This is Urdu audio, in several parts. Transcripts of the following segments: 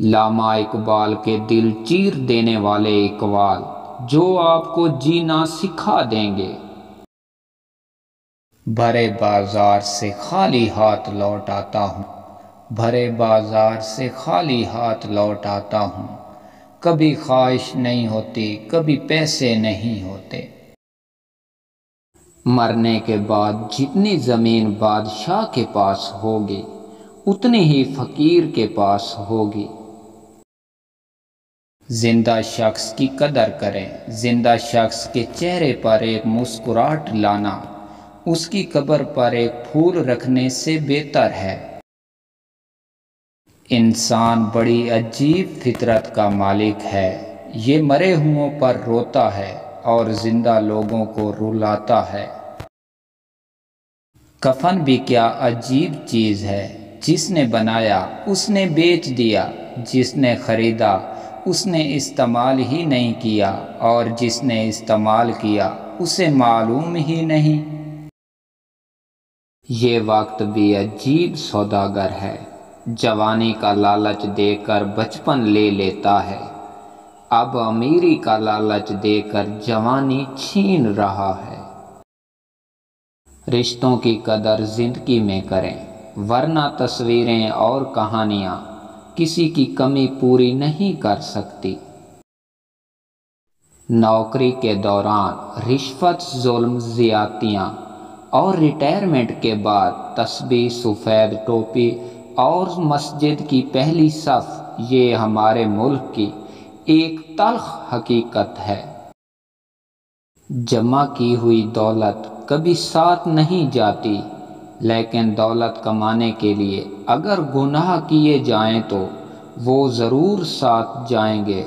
لاما اقبال کے دل چیر دینے والے اقوال جو آپ کو جینا سکھا دیں گے۔ بھرے بازار سے خالی ہاتھ لوٹ آتا ہوں، بھرے بازار سے خالی ہاتھ لوٹ آتا ہوں، کبھی خواہش نہیں ہوتی، کبھی پیسے نہیں ہوتے۔ مرنے کے بعد جتنی زمین بادشاہ کے پاس ہوگی اتنی ہی فقیر کے پاس ہوگی۔ زندہ شخص کی قدر کریں، زندہ شخص کے چہرے پر ایک مسکراہٹ لانا اس کی قبر پر ایک پھول رکھنے سے بہتر ہے۔ انسان بڑی عجیب فطرت کا مالک ہے، یہ مرے ہوں پر روتا ہے اور زندہ لوگوں کو رلاتا ہے۔ کفن بھی کیا عجیب چیز ہے، جس نے بنایا اس نے بیچ دیا، جس نے خریدا اس نے استعمال ہی نہیں کیا، اور جس نے استعمال کیا اسے معلوم ہی نہیں۔ یہ وقت بھی عجیب سوداگر ہے، جوانی کا لالچ دے کر بچپن لے لیتا ہے، اب امیری کا لالچ دے کر جوانی چھین رہا ہے۔ رشتوں کی قدر زندگی میں کریں، ورنہ تصویریں اور کہانیاں کسی کی کمی پوری نہیں کر سکتی۔ نوکری کے دوران رشوت، ظلم، زیادتیاں اور ریٹائرمنٹ کے بعد تسبیح، سفید ٹوپی اور مسجد کی پہلی صف، یہ ہمارے ملک کی ایک تلخ حقیقت ہے۔ جمع کی ہوئی دولت کبھی ساتھ نہیں جاتی، لیکن دولت کمانے کے لیے اگر گناہ کیے جائیں تو وہ ضرور ساتھ جائیں گے۔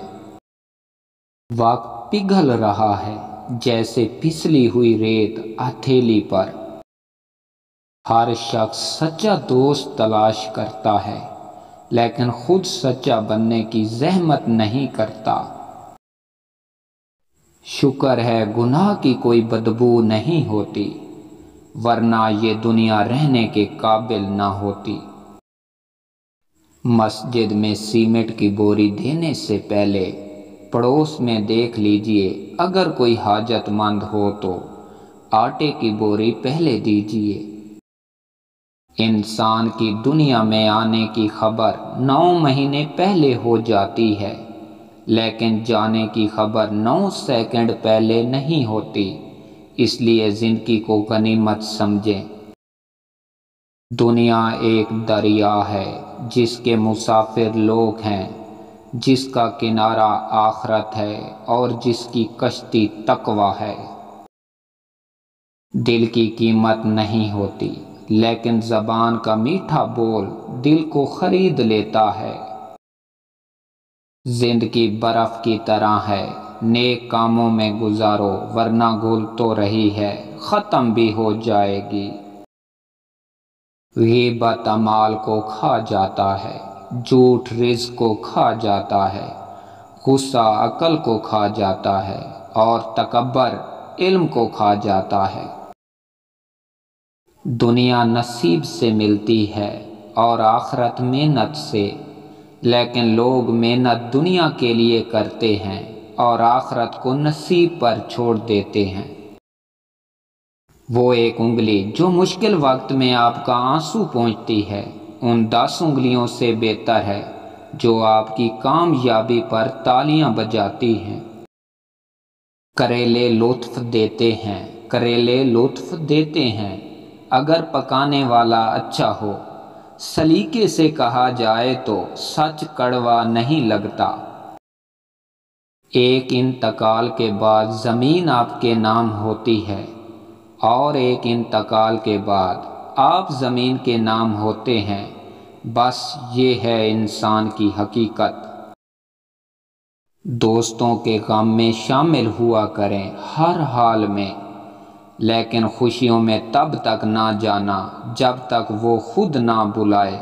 وقت پگھل رہا ہے جیسے پھسلی ہوئی ریت ہتھیلی پر۔ ہر شخص سچا دوست تلاش کرتا ہے لیکن خود سچا بننے کی زحمت نہیں کرتا۔ شکر ہے گناہ کی کوئی بدبو نہیں ہوتی، ورنہ یہ دنیا رہنے کے قابل نہ ہوتی۔ مسجد میں سیمنٹ کی بوری دینے سے پہلے پڑوس میں دیکھ لیجئے، اگر کوئی حاجت مند ہو تو آٹے کی بوری پہلے دیجئے۔ انسان کی دنیا میں آنے کی خبر 9 مہینے پہلے ہو جاتی ہے، لیکن جانے کی خبر 9 سیکنڈ پہلے نہیں ہوتی، اس لیے زندگی کو غنیمت سمجھیں۔ دنیا ایک دریا ہے جس کے مسافر لوگ ہیں، جس کا کنارہ آخرت ہے اور جس کی کشتی تقویٰ ہے۔ دل کی قیمت نہیں ہوتی، لیکن زبان کا میٹھا بول دل کو خرید لیتا ہے۔ زندگی برف کی طرح ہے، نیک کاموں میں گزارو ورنہ گھل تو رہی ہے، ختم بھی ہو جائے گی۔ غیبت اعمال کو کھا جاتا ہے، جھوٹ رزق کو کھا جاتا ہے، غصہ عقل کو کھا جاتا ہے اور تکبر علم کو کھا جاتا ہے۔ دنیا نصیب سے ملتی ہے اور آخرت محنت سے، لیکن لوگ محنت دنیا کے لیے کرتے ہیں اور آخرت کو نصیب پر چھوڑ دیتے ہیں۔ وہ ایک انگلی جو مشکل وقت میں آپ کا آنسو پونچھتی ہے، ان 10 انگلیوں سے بہتر ہے جو آپ کی کامیابی پر تالیاں بجاتی ہیں۔ کریلے لطف دیتے ہیں، کریلے لطف دیتے ہیں اگر پکانے والا اچھا ہو، سلیقے سے کہا جائے تو سچ کڑوا نہیں لگتا۔ ایک انتقال کے بعد زمین آپ کے نام ہوتی ہے اور ایک انتقال کے بعد آپ زمین کے نام ہوتے ہیں، بس یہ ہے انسان کی حقیقت۔ دوستوں کے غم میں شامل ہوا کریں ہر حال میں، لیکن خوشیوں میں تب تک نہ جانا جب تک وہ خود نہ بلائے۔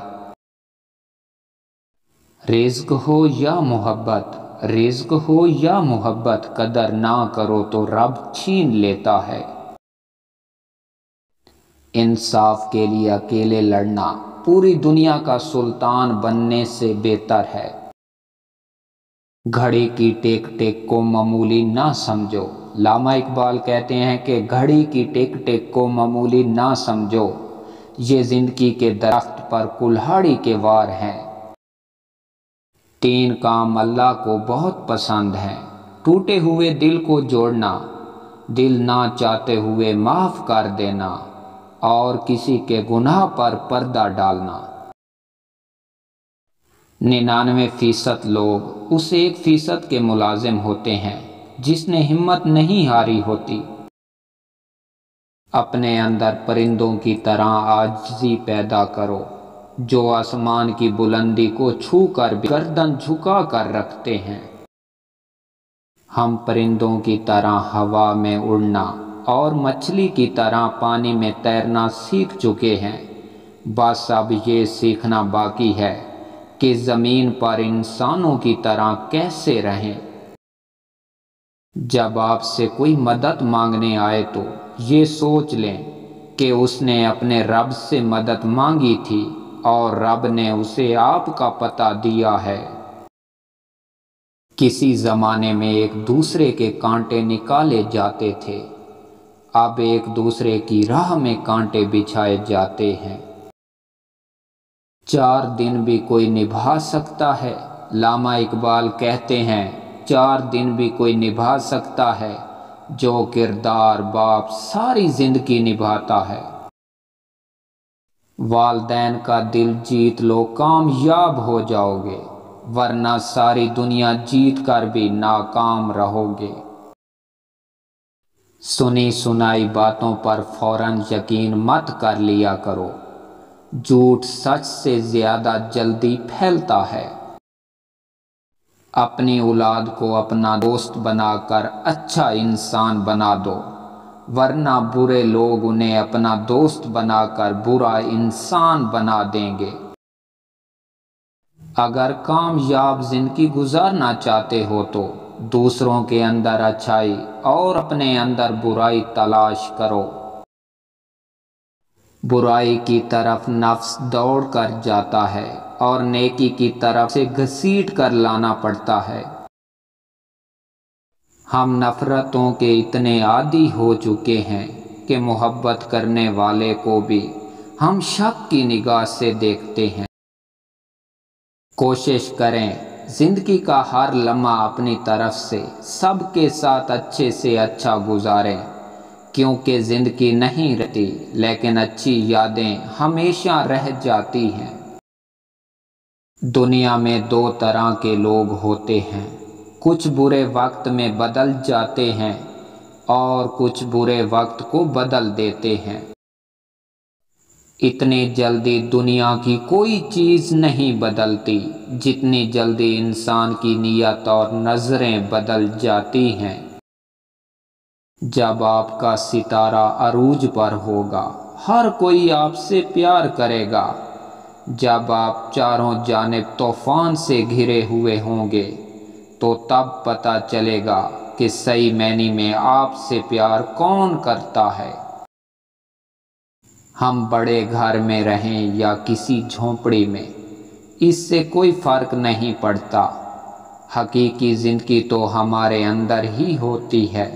رزق ہو یا محبت، رزق ہو یا محبت، قدر نہ کرو تو رب چھین لیتا ہے۔ انصاف کے لیے اکیلے لڑنا پوری دنیا کا سلطان بننے سے بہتر ہے۔ گھڑی کی ٹیک ٹیک کو معمولی نہ سمجھو۔ علامہ اقبال کہتے ہیں کہ گھڑی کی ٹیک ٹیک کو معمولی نہ سمجھو، یہ زندگی کے درخت پر کلہاڑی کے وار ہیں۔ 3 کام اللہ کو بہت پسند ہیں: ٹوٹے ہوئے دل کو جوڑنا، دل نہ چاہتے ہوئے معاف کر دینا، اور کسی کے گناہ پر پردہ ڈالنا۔ 99% لوگ اس 1% کے ملازم ہوتے ہیں جس نے ہمت نہیں ہاری ہوتی۔ اپنے اندر پرندوں کی طرح عاجزی پیدا کرو، جو آسمان کی بلندی کو چھو کر بھی گردن جھکا کر رکھتے ہیں۔ ہم پرندوں کی طرح ہوا میں اڑنا اور مچھلی کی طرح پانی میں تیرنا سیکھ چکے ہیں، بس اب یہ سیکھنا باقی ہے کہ زمین پر انسانوں کی طرح کیسے رہیں۔ جب آپ سے کوئی مدد مانگنے آئے تو یہ سوچ لیں کہ اس نے اپنے رب سے مدد مانگی تھی اور رب نے اسے آپ کا پتہ دیا ہے۔ کسی زمانے میں ایک دوسرے کے کانٹے نکالے جاتے تھے، اب ایک دوسرے کی راہ میں کانٹے بچھائے جاتے ہیں۔ 4 دن بھی کوئی نبھا سکتا ہے، علامہ اقبال کہتے ہیں 4 دن بھی کوئی نبھا سکتا ہے جو کردار باپ ساری زندگی نبھاتا ہے۔ والدین کا دل جیت لو، کامیاب ہو جاؤ گے، ورنہ ساری دنیا جیت کر بھی ناکام رہو گے۔ سنی سنائی باتوں پر فوراً یقین مت کر لیا کرو، جھوٹ سچ سے زیادہ جلدی پھیلتا ہے۔ اپنی اولاد کو اپنا دوست بنا کر اچھا انسان بنا دو، ورنہ برے لوگ انہیں اپنا دوست بنا کر برا انسان بنا دیں گے۔ اگر کامیاب زندگی گزارنا چاہتے ہو تو دوسروں کے اندر اچھائی اور اپنے اندر برائی تلاش کرو۔ برائی کی طرف نفس دوڑ کر جاتا ہے اور نیکی کی طرف سے گھسیٹ کر لانا پڑتا ہے۔ ہم نفرتوں کے اتنے عادی ہو چکے ہیں کہ محبت کرنے والے کو بھی ہم شک کی نگاہ سے دیکھتے ہیں۔ کوشش کریں زندگی کا ہر لمحہ اپنی طرف سے سب کے ساتھ اچھے سے اچھا گزاریں، کیونکہ زندگی نہیں رہتی لیکن اچھی یادیں ہمیشہ رہ جاتی ہیں۔ دنیا میں 2 طرح کے لوگ ہوتے ہیں، کچھ برے وقت میں بدل جاتے ہیں اور کچھ برے وقت کو بدل دیتے ہیں۔ اتنی جلدی دنیا کی کوئی چیز نہیں بدلتی جتنی جلدی انسان کی نیت اور نظریں بدل جاتی ہیں۔ جب آپ کا ستارہ عروج پر ہوگا، ہر کوئی آپ سے پیار کرے گا۔ جب آپ چاروں جانب طوفان سے گھرے ہوئے ہوں گے تو تب پتہ چلے گا کہ صحیح معنی میں آپ سے پیار کون کرتا ہے۔ ہم بڑے گھر میں رہیں یا کسی جھونپڑی میں، اس سے کوئی فرق نہیں پڑتا، حقیقی زندگی تو ہمارے اندر ہی ہوتی ہے۔